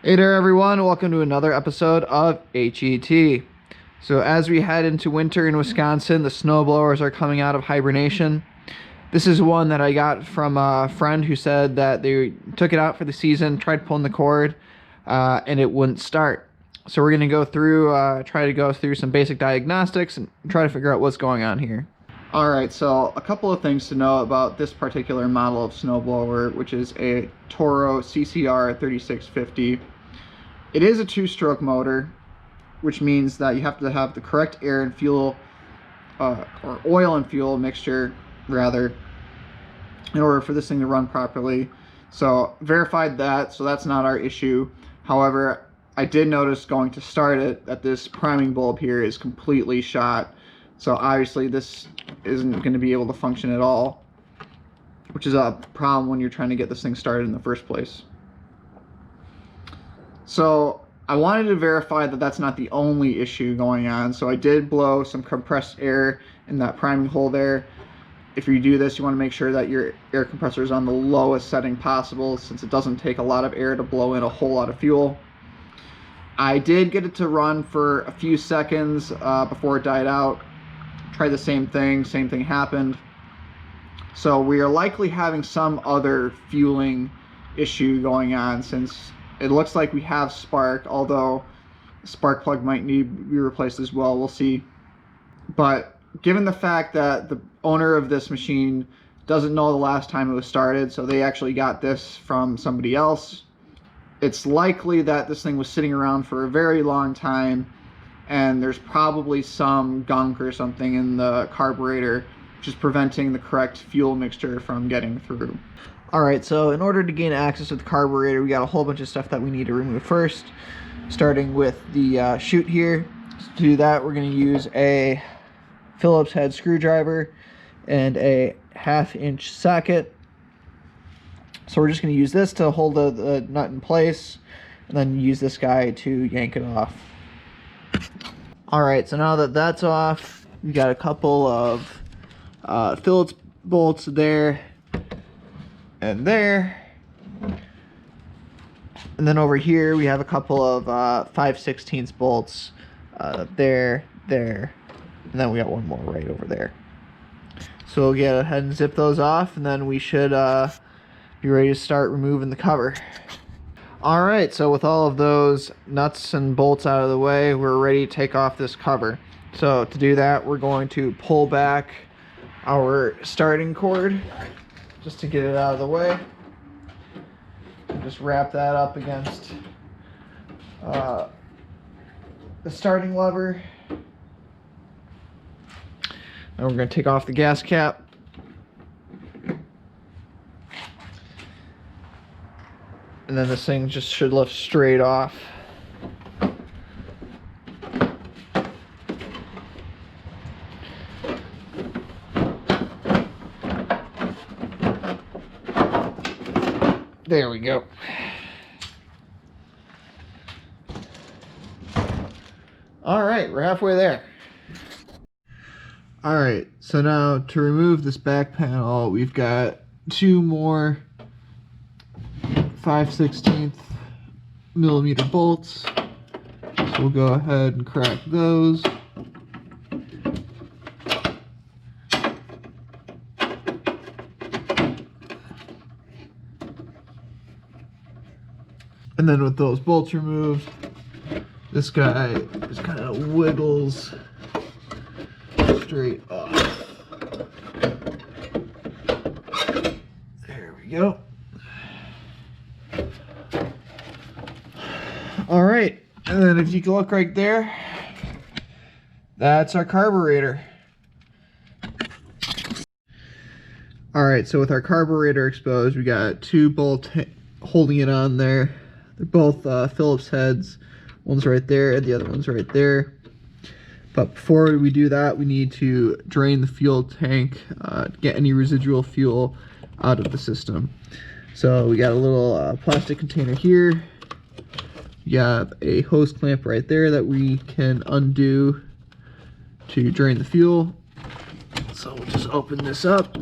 Hey there everyone, welcome to another episode of HET. So as we head into winter in Wisconsin, the snowblowers are coming out of hibernation. This is one that I got from a friend who said that they took it out for the season, tried pulling the cord, and it wouldn't start. So we're going to go through, try to go through some basic diagnostics and try to figure out what's going on here. Alright, so a couple of things to know about this particular model of snowblower, which is a Toro CCR 3650. It is a two-stroke motor, which means that you have to have the correct air and fuel, or oil and fuel mixture, rather, in order for this thing to run properly. So verified that, so that's not our issue. However, I did notice going to start it that this priming bulb here is completely shot. So obviously this isn't going to be able to function at all, which is a problem when you're trying to get this thing started in the first place. So I wanted to verify that that's not the only issue going on. So I did blow some compressed air in that priming hole there. If you do this, you want to make sure that your air compressor is on the lowest setting possible, since it doesn't take a lot of air to blow in a whole lot of fuel. I did get it to run for a few seconds before it died out. Tried the same thing happened. So we are likely having some other fueling issue going on, since it looks like we have spark, although the spark plug might need to be replaced as well. We'll see. But given the fact that the owner of this machine doesn't know the last time it was started, so they actually got this from somebody else, it's likely that this thing was sitting around for a very long time, and there's probably some gunk or something in the carburetor which is preventing the correct fuel mixture from getting through. Alright, so in order to gain access to the carburetor, we got a whole bunch of stuff that we need to remove first, starting with the chute here. So to do that, we're going to use a Phillips head screwdriver and a 1/2 inch socket. So we're just going to use this to hold the nut in place, and then use this guy to yank it off. Alright, so now that that's off, we got a couple of Phillips bolts there and there, and then over here we have a couple of 5/16 bolts there, and then we got one more right over there. So we'll get ahead and zip those off, and then we should be ready to start removing the cover. Alright, so with all of those nuts and bolts out of the way, we're ready to take off this cover. So to do that, we're going to pull back our starting cord just to get it out of the way. And just wrap that up against the starting lever. And we're going to take off the gas cap. And then this thing just should lift straight off. There we go. All right, we're halfway there. All right, so now to remove this back panel, we've got two more 5/16 millimeter bolts. So we'll go ahead and crack those. And then with those bolts removed, this guy just kind of wiggles straight off. There we go. All right, and then if you can look right there, that's our carburetor. All right, so with our carburetor exposed, we got two bolts holding it on there. They're both Phillips heads. One's right there and the other one's right there. But before we do that, we need to drain the fuel tank, get any residual fuel out of the system. So we got a little plastic container here. You have a hose clamp right there that we can undo to drain the fuel. So we'll just open this up.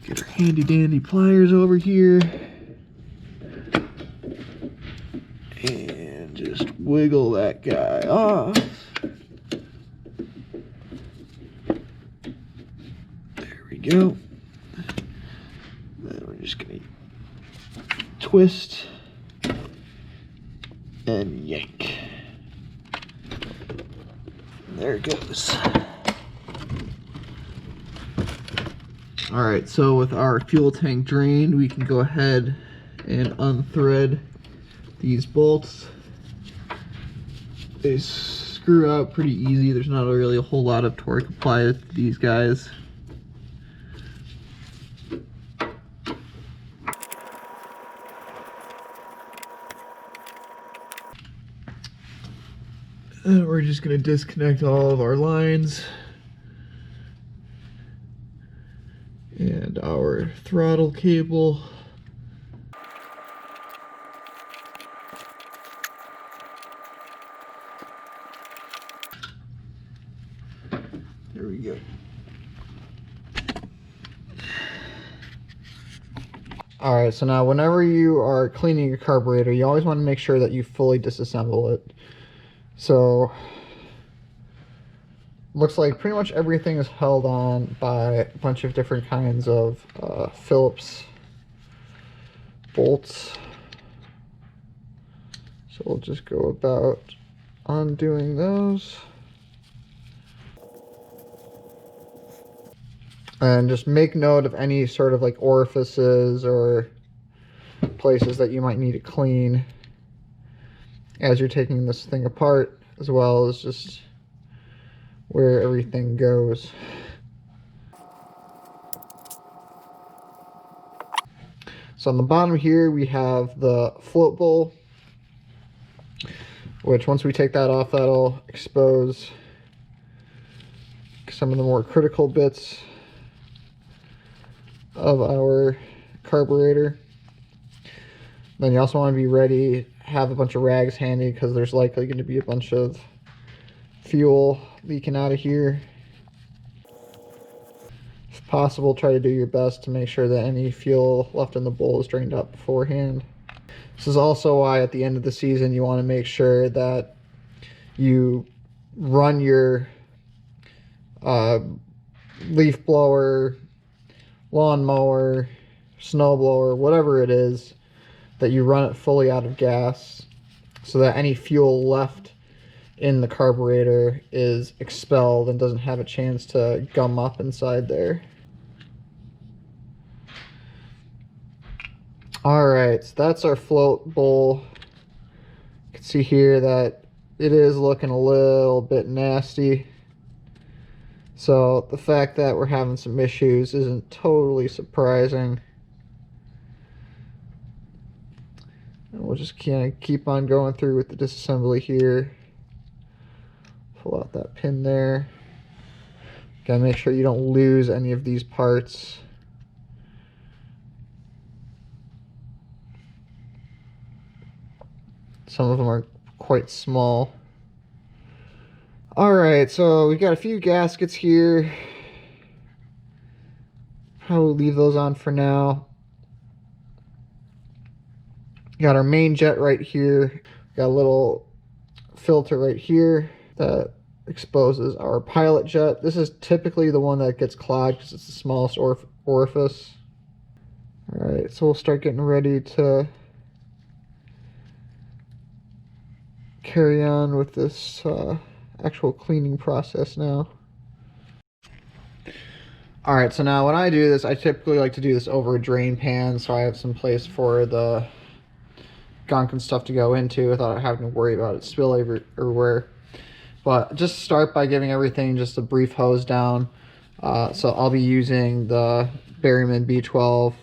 Get our handy dandy pliers over here. wiggle that guy off. There we go. Then we're just gonna twist and yank. There it goes. All right, so with our fuel tank drained, we can go ahead and unthread these bolts. They screw out pretty easy. There's not really a whole lot of torque applied to these guys. And we're just going to disconnect all of our lines and our throttle cable. There we go. All right, so now whenever you are cleaning your carburetor, you always want to make sure that you fully disassemble it. So looks like pretty much everything is held on by a bunch of different kinds of Phillips bolts. So we'll just go about undoing those. And just make note of any sort of like orifices or places that you might need to clean as you're taking this thing apart, as well as just where everything goes. So on the bottom here we have the float bowl, which once we take that off, that'll expose some of the more critical bits of our carburetor. Then you also want to be ready, have a bunch of rags handy, because there's likely going to be a bunch of fuel leaking out of here. If possible, try to do your best to make sure that any fuel left in the bowl is drained out beforehand. This is also why at the end of the season you want to make sure that you run your leaf blower, lawnmower, snowblower, whatever it is, that you run it fully out of gas so that any fuel left in the carburetor is expelled and doesn't have a chance to gum up inside there. Alright, so that's our float bowl. You can see here that it is looking a little bit nasty. So the fact that we're having some issues isn't totally surprising. And we'll just kind of keep on going through with the disassembly here. Pull out that pin there. Gotta make sure you don't lose any of these parts. Some of them are quite small. Alright, so we've got a few gaskets here. Probably leave those on for now. Got our main jet right here. Got a little filter right here that exposes our pilot jet. This is typically the one that gets clogged because it's the smallest orifice. Alright, so we'll start getting ready to carry on with this actual cleaning process now. Alright, so now when I do this, I typically like to do this over a drain pan, so I have some place for the gunk and stuff to go into without having to worry about it spill everywhere. But just start by giving everything just a brief hose down. So I'll be using the Berryman B12.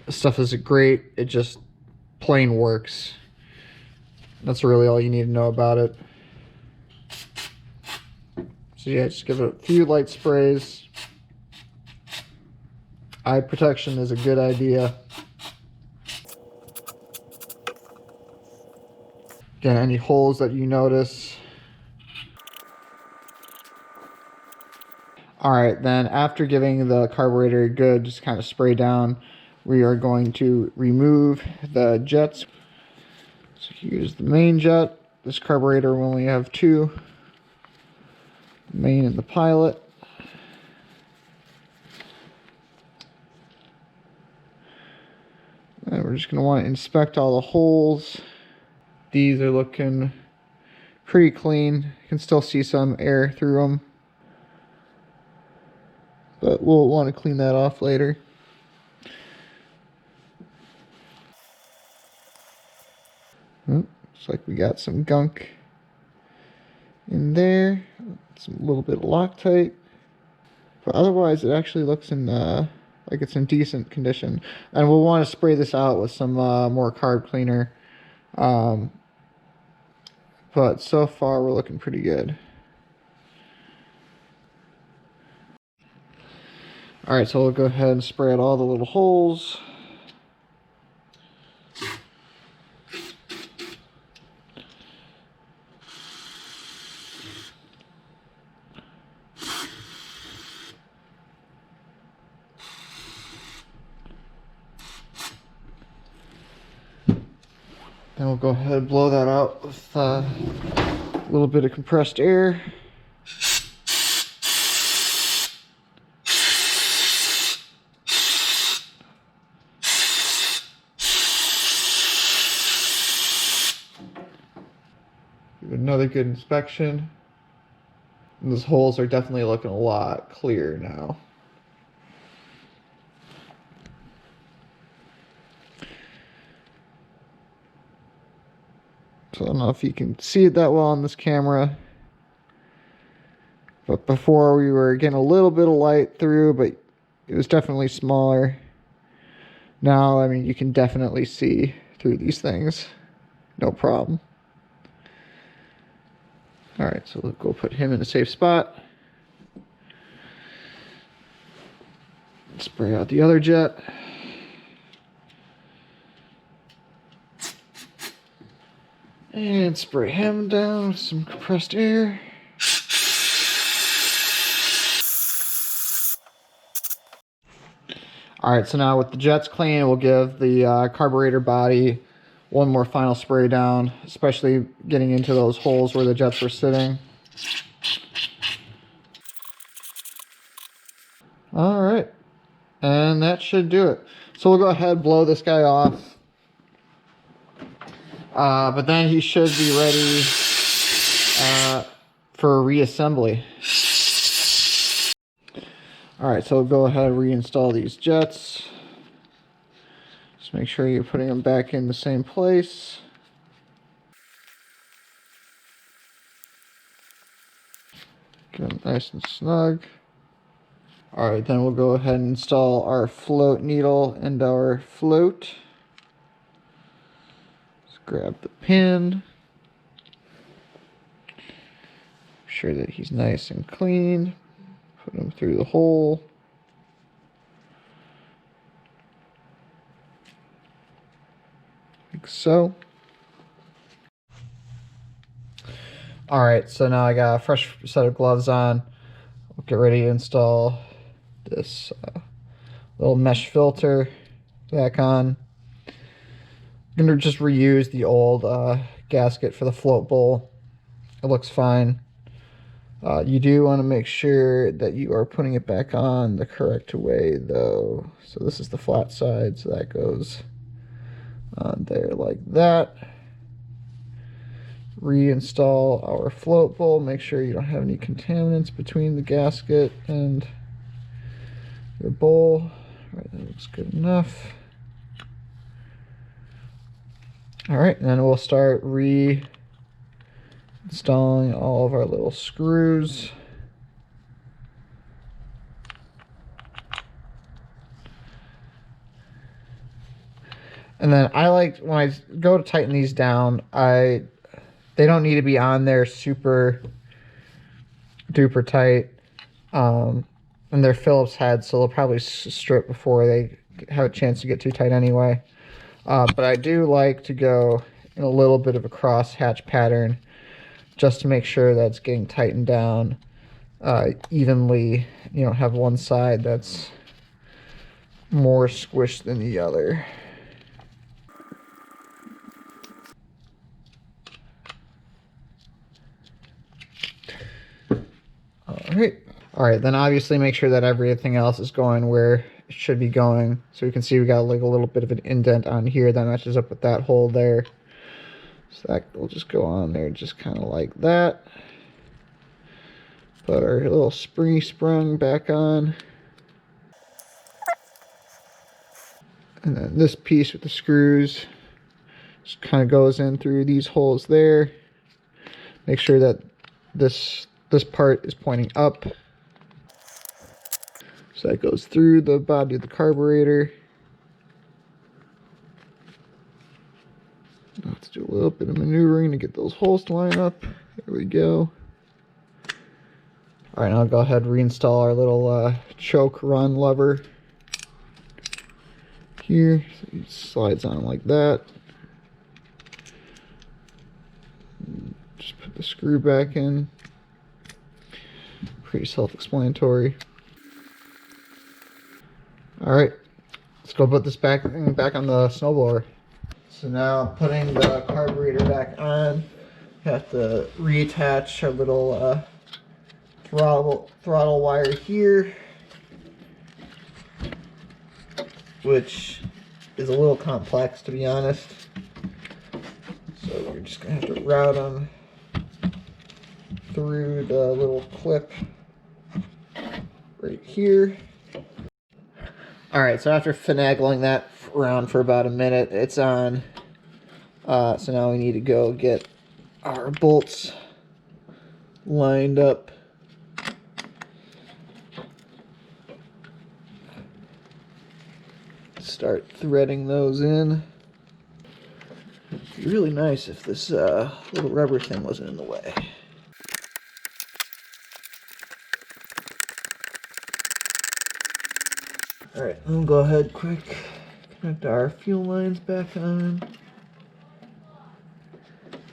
This stuff is great. It just plain works. That's really all you need to know about it. So yeah, just give it a few light sprays. Eye protection is a good idea. Again, any holes that you notice. Alright, then after giving the carburetor a good just kind of spray down, we are going to remove the jets. So here's the main jet. this carburetor we only have two, the main and the pilot. And we're just going to want to inspect all the holes. These are looking pretty clean. You can still see some air through them, but we'll want to clean that off later. Looks like we got some gunk in there. Some little bit of Loctite, but otherwise it actually looks in like it's in decent condition. And we'll want to spray this out with some more carb cleaner. But so far we're looking pretty good. Alright, so we'll go ahead and spray out all the little holes. Then we'll go ahead and blow that out with a little bit of compressed air. Give it another good inspection. And those holes are definitely looking a lot clearer now. So I don't know if you can see it that well on this camera, but before we were getting a little bit of light through, but it was definitely smaller. Now, I mean, you can definitely see through these things. No problem. Alright, so we'll go put him in a safe spot. Spray out the other jet. And spray him down with some compressed air. Alright, so now with the jets clean, we'll give the carburetor body one more final spray down, especially getting into those holes where the jets were sitting. Alright, and that should do it. So we'll go ahead and blow this guy off. But then he should be ready for reassembly. Alright, so we'll go ahead and reinstall these jets. Just make sure you're putting them back in the same place. Get them nice and snug. Alright, then we'll go ahead and install our float needle and our float. Grab the pin. Make sure that he's nice and clean. Put him through the hole. Like so. Alright, so now I got a fresh set of gloves on. We'll get ready to install this little mesh filter back on. I'm going to just reuse the old gasket for the float bowl. It looks fine. You do want to make sure that you are putting it back on the correct way though. So this is the flat side, so that goes on there like that. Reinstall our float bowl. Make sure you don't have any contaminants between the gasket and your bowl. All right, that looks good enough. Alright, and then we'll start reinstalling all of our little screws. And then I like, when I go to tighten these down, they don't need to be on there super duper tight. And they're Phillips heads, so they'll probably strip before they have a chance to get too tight anyway. But I do like to go in a little bit of a cross hatch pattern just to make sure that's getting tightened down evenly. You don't have one side that's more squished than the other. All right, then obviously make sure that everything else is going where it should be going. So you can see we got like a little bit of an indent on here that matches up with that hole there. So that will just go on there just kind of like that. Put our little springy sprung back on. And then this piece with the screws just kind of goes in through these holes there. Make sure that this part is pointing up. So that goes through the body of the carburetor. Let's do a little bit of maneuvering to get those holes to line up. There we go. All right, now I'll go ahead and reinstall our little choke run lever here. So it slides on like that. Just put the screw back in. Pretty self-explanatory. All right, let's go put this back on the snowblower. So now putting the carburetor back on, have to reattach our little throttle wire here, which is a little complex, to be honest. So we're just gonna have to route them through the little clip right here. All right, so after finagling that around for about a minute, it's on. So now we need to go get our bolts lined up. Start threading those in. It'd be really nice if this little rubber thing wasn't in the way. All right, I'll go ahead quick, connect our fuel lines back on.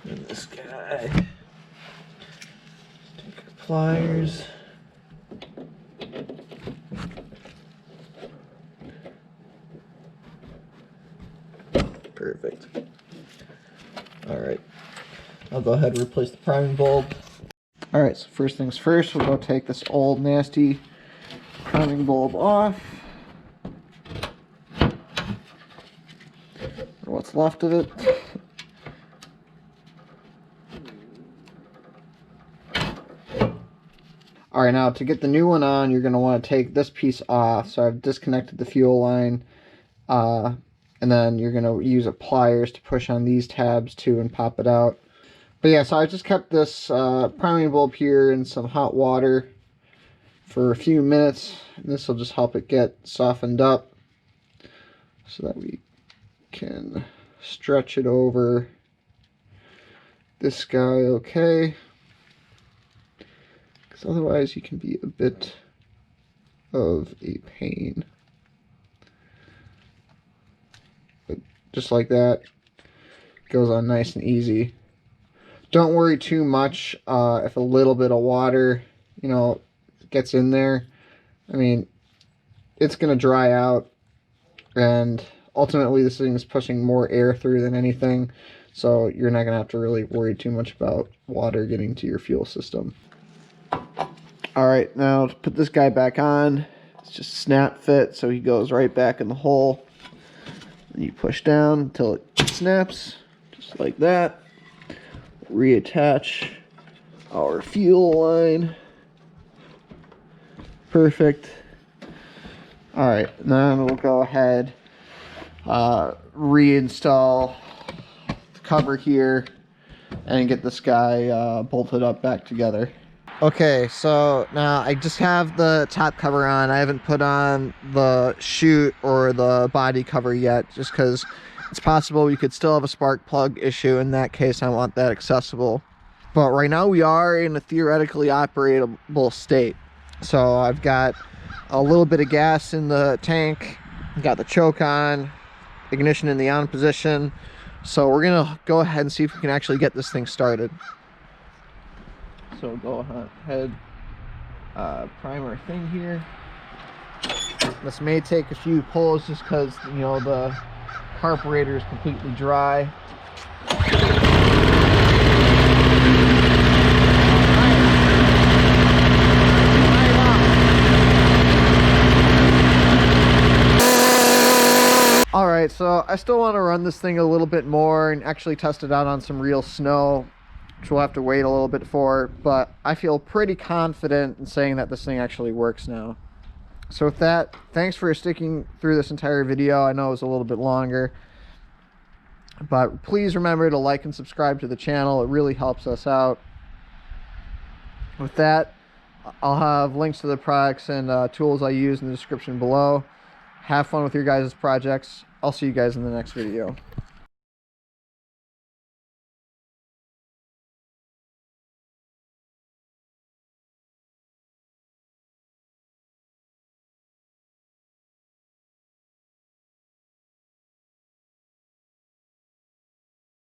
And this guy, take our pliers. Perfect. All right, I'll go ahead and replace the priming bulb. All right, so first things first, we'll go take this old nasty priming bulb off. Or what's left of it. All right, now to get the new one on, you're going to want to take this piece off. So I've disconnected the fuel line, and then you're going to use a pliers to push on these tabs too and pop it out. But yeah, so I just kept this priming bulb here in some hot water for a few minutes. This will just help it get softened up so that we can stretch it over this guy okay. Because otherwise you can be a bit of a pain. But just like that, goes on nice and easy. Don't worry too much if a little bit of water, gets in there. I mean, it's going to dry out, and ultimately this thing is pushing more air through than anything, so you're not going to have to really worry too much about water getting to your fuel system. Alright, now to put this guy back on, it's just snap fit, so he goes right back in the hole. And you push down until it snaps, just like that. Reattach our fuel line. Perfect. Alright, then we'll go ahead, reinstall the cover here and get this guy bolted up back together. Okay, so now I just have the top cover on. I haven't put on the chute or the body cover yet, just because it's possible we could still have a spark plug issue. In that case, I want that accessible. But right now we are in a theoretically operable state. So I've got a little bit of gas in the tank, got the choke on, ignition in the on position. So we're gonna go ahead and see if we can actually get this thing started. So go ahead, prime our thing here. This may take a few pulls just because, the carburetor is completely dry. All right, so I still want to run this thing a little bit more and actually test it out on some real snow, which we'll have to wait a little bit for, but I feel pretty confident in saying that this thing actually works now. So with that, thanks for sticking through this entire video. I know it was a little bit longer, but please remember to like and subscribe to the channel. It really helps us out. With that, I'll have links to the products and tools I use in the description below. Have fun with your guys' projects. I'll see you guys in the next video.